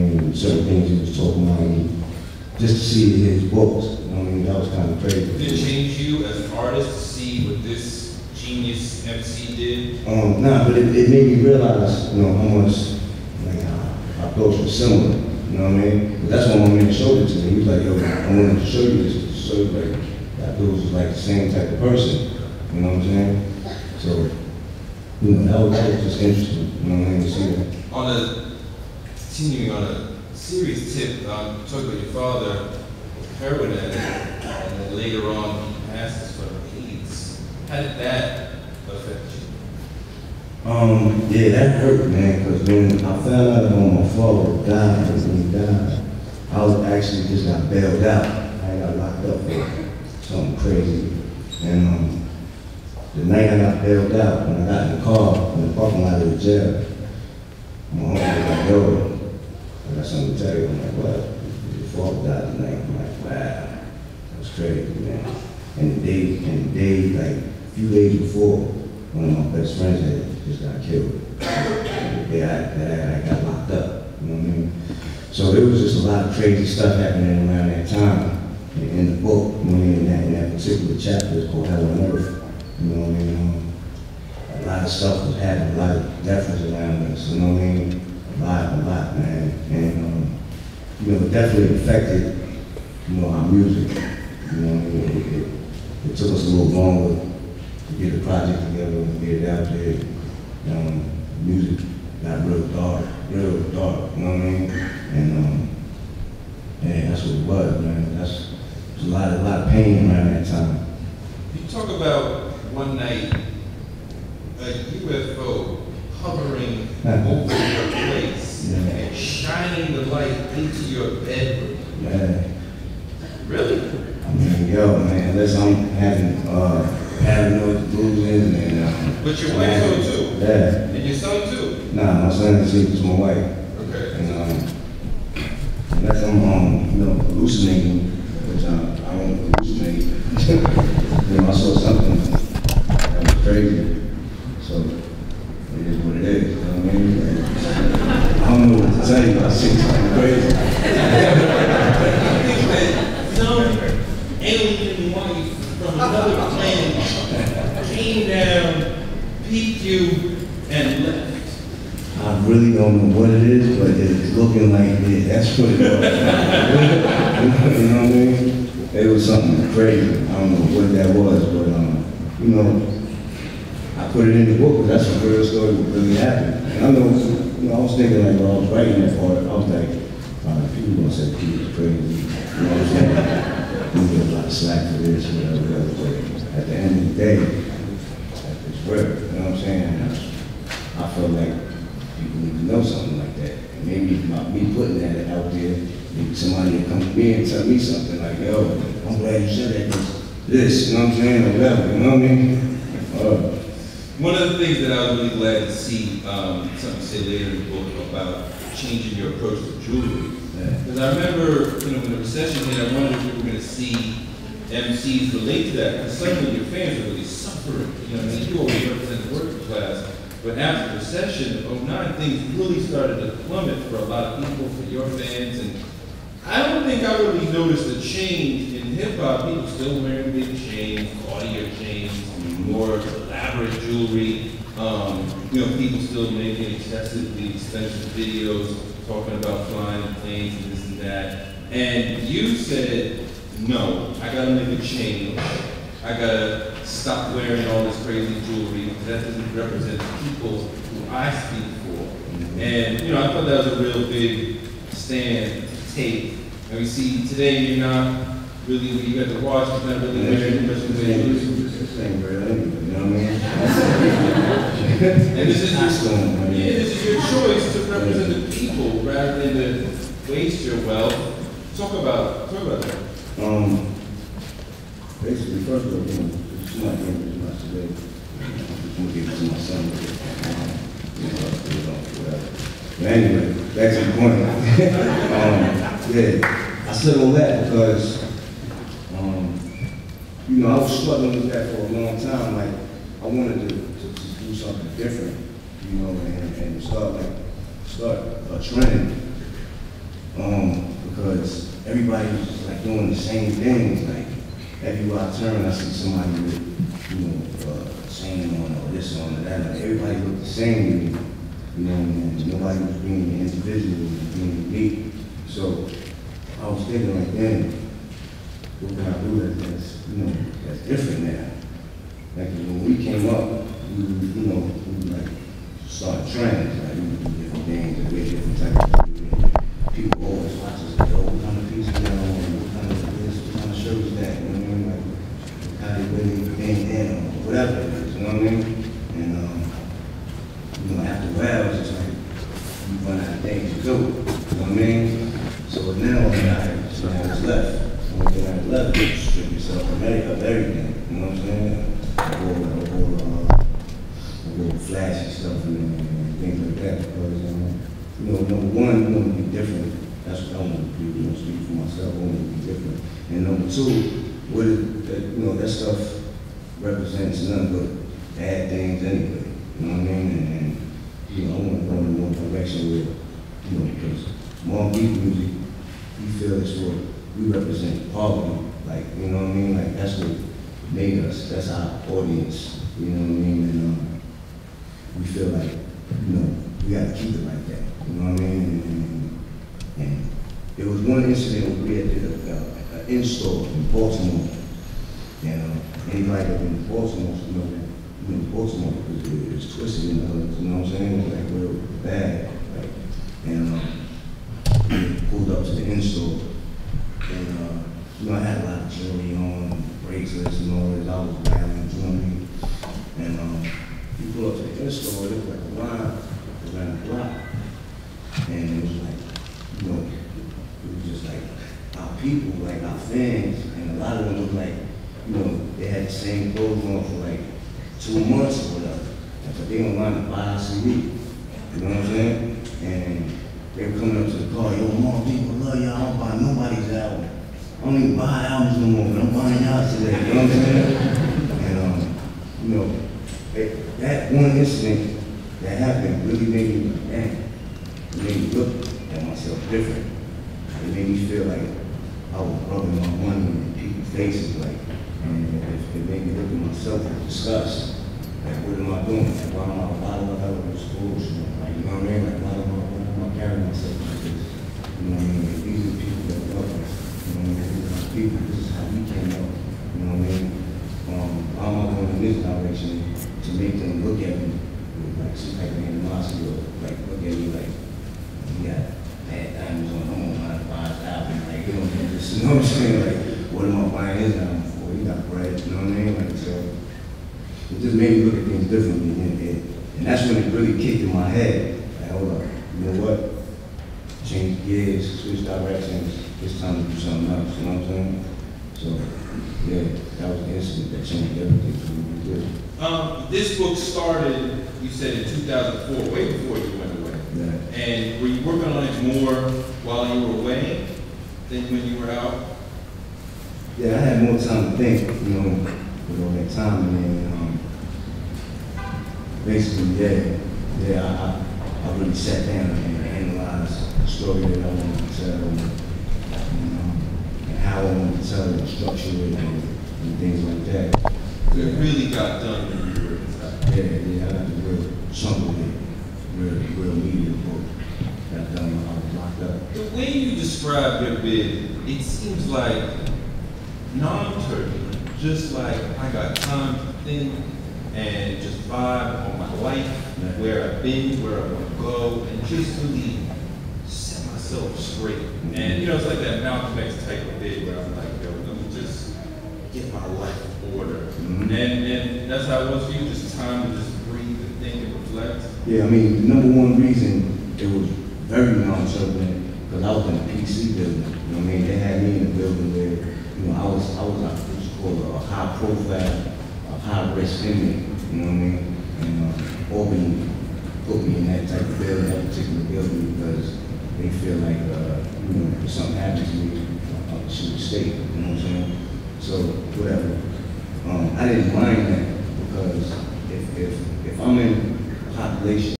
mean? And certain things he was talking about, and just to see his books, you know what I mean? That was kind of crazy. Did it change you as an artist to see what this genius MC did? Nah, but it made me realize, you know, how much, like, our thoughts were similar, you know what I mean? But that's when my man showed it to me. He was like, yo, I wanted to show you this, to show you, like, that dude was like the same type of person, you know what I'm saying? So, you know, that was just interesting, you know what I mean, to see that. Continuing on a serious tip, talk about your father, heroin addict, and then later on he passes from AIDS. How did that affect you? Yeah, that hurt, man, because when I found out that my father died, when he died, I was actually just got bailed out. I got locked up for something crazy. And the night I got bailed out, when I got in the car, in the parking lot of the jail, my uncle was like, yo, I got something to tell you. I'm like, what? Your father died tonight. I'm like, wow, that was crazy, man. And the day, like, a few days before, one of my best friends had just got killed. The day I got locked up, you know what I mean? So there was just a lot of crazy stuff happening around that time. In the book, you know, in that particular chapter, it's called Hell on Earth. You know what I mean? A lot of stuff was happening, a lot of death was around us, you know what I mean? A lot, man. And, you know, it definitely affected, you know, our music. You know, it took us a little longer to get the project together and get it out there. Music got real dark, you know what I mean? And, yeah, that's what it was, man. There's a lot of pain around that time. You talk about one night, a UFO hovering over your place and shining the light into your bedroom. Yeah. Really? I mean, yo, man, unless I'm having paranoid delusions and but your wife so too? Yeah. And your son too? Nah, my son is sleep with my wife. Okay. And unless I'm you know, hallucinating, which I don't hallucinate. You know, I saw something that was crazy. So it is what it is, you know what I mean? I don't know what to tell you, but I see something crazy. I think that some alien wife from another planet came down, peeked you, and left. I really don't know what it is, but it's looking like it. That's what it was. You know what I mean? It was something crazy. I don't know what that was, but you know, I put it in the book because that's a real story what really happened. And I know, you know, I was thinking like when I was writing that part, I was like, people gonna say Peter's crazy. You know what I'm saying? You get a lot of slack for this, whatever. But at the end of the day, it's real. You know what I'm saying? I felt like people need to know something like that. And maybe me putting that out there, maybe somebody will come to me and tell me something like, yo, I'm glad you said that, this, you know what I'm saying, or whatever, you know what I mean? One of the things that I was really glad to see, something said later in the book about changing your approach to jewelry. Because I remember, you know, when the recession hit, I wondered if we were going to see MCs relate to that. Because some of your fans are really suffering. You know, I mean, you always represent the working class. But after the recession of '09, things really started to plummet for a lot of people, for your fans. And I don't think I really noticed a change in hip-hop. People still wearing big chains, audio chains, more elaborate jewelry. You know, people still making excessively expensive videos, talking about flying planes and this and that. And you said, no, I gotta make a change. I gotta stop wearing all this crazy jewelry because that doesn't represent the people who I speak for. And, you know, I thought that was a real big stand to take. And we see today you're not really, you got the watch, you're not really wearing much of jewelry. You know what I mean? And this is your choice to represent the people rather than to waste your wealth. Talk about that. Basically, first of all, you know, it's not getting as much today. I'm gonna give it to my son. Whatever. But anyway, back to the point. Yeah, I said all that because, you know, I was struggling with that for a long time. Like, I wanted to do something different, you know, and start a trend. Because everybody was like doing the same things. Like everywhere I turn, I see somebody with, you know, chain on or this on or that. Like everybody looked the same to me. You know, and nobody was being individual, being unique. So I was thinking like, damn, what can I do that's, you know, that's different now? Like when we came up, you know, we like started trends, like we do different things, and we had different types of people. People always watch us, like, oh, what kind of piece you know, what kind of this, what kind of shirt is that, you know what I mean? Like, how they really came in, or whatever it is, you know what I mean? And, you know, after a while, it's just like, you run out of things to do, you know what I mean? So now, I was left. When I left, you strip yourself of everything, you know what I'm saying? All flashy stuff and things like that, because, you know, number one, you want to be different. That's what I want to be. You know, speak for myself, I want to be different. And number two, what is that, you know, that stuff represents nothing but bad things anyway. You know what I mean? And you know, I want to go in one direction with, you know, because more beat music, we feel it's what we represent poverty. Like, you know what I mean? Like, that's what made us. That's our audience. You know what I mean? And we feel like, you know, we got to keep it like that. You know what I mean? And there was one incident where we had an in-store in Baltimore. And anybody that been to Baltimore, you know, Baltimore, because it's twisted in the hoods, you know what I'm saying? It's like real bad. Like, and we pulled up to the in-store. And, you know, I had a lot of jewelry on, bracelets and all this. I was battling, you know what I mean? And you pull up to the in-store, it was like a line around the block. And it was like, you know, it was just like our people, like our fans, and a lot of them looked like, you know, they had the same clothes on for like 2 months or whatever. But they don't want to buy a CD. You know what I'm saying? And they were coming up to the car, yo, more people love y'all, I don't buy nobody's album. I don't even buy albums no more, but I'm buying y'all today, you know what I'm saying? And, you know, that one incident that happened really made me, damn, it made me look at myself different. It made me feel like I was rubbing my money in people's faces, like, and it made me look at myself with disgust. Like, what am I doing? Like, why am I out of this bullshit? Like, you know what I mean? Like, why am I carrying myself like this? You know what I mean? Like, these are the people that love us. You know what I mean? These are our people. This is how we came up. You know what I mean? Why am I going in this direction to make them look at me with like some type of animosity or like look at me like, you got bad diamonds on, I'm gonna buy his album. Like, you know what I'm saying? Like, what am I buying his album for? He got bread, you know what I mean? Like, so it just made me look at things differently. And that's when it really kicked in my head. Like, hold up, you know what? Change gears, switch directions, it's time to do something else, you know what I'm saying? So, yeah, that was the incident that changed everything for me. This book started, you said in 2004, way before you went away. Yeah. And were you working on it more while you were away than when you were out? Yeah, I had more time to think, you know, with all that time, and then basically, I really sat down and analyzed the story that I wanted to tell, and how I wanted to tell it, and structure it, and things like that. So it really got done when you were inside. Yeah, I got the real chunk of it, real media book. Got done when I was locked up. The way you describe your bid, it seems like non-turbulent, just like I got time to think and just vibe on my life, where I've been, where I want to go, and just really set myself straight. And you know, it's like that Malcolm X type of bid where I'm like, yo, let me just get my life in order. And that's how it was for you, just time to just breathe and think and reflect. Yeah, I mean, the number one reason it was very non-turbulent, because I was in a PC building. You know what I mean? They had me in a building where, you know, I was what's called a high profile, a high risk inmate, you know what I mean? And Albany put me in that type of building, that particular building, because they feel like, you know, if something happens to me, I'll shoot the state, you know what I'm saying? So, whatever. I didn't mind that, because if I'm in a population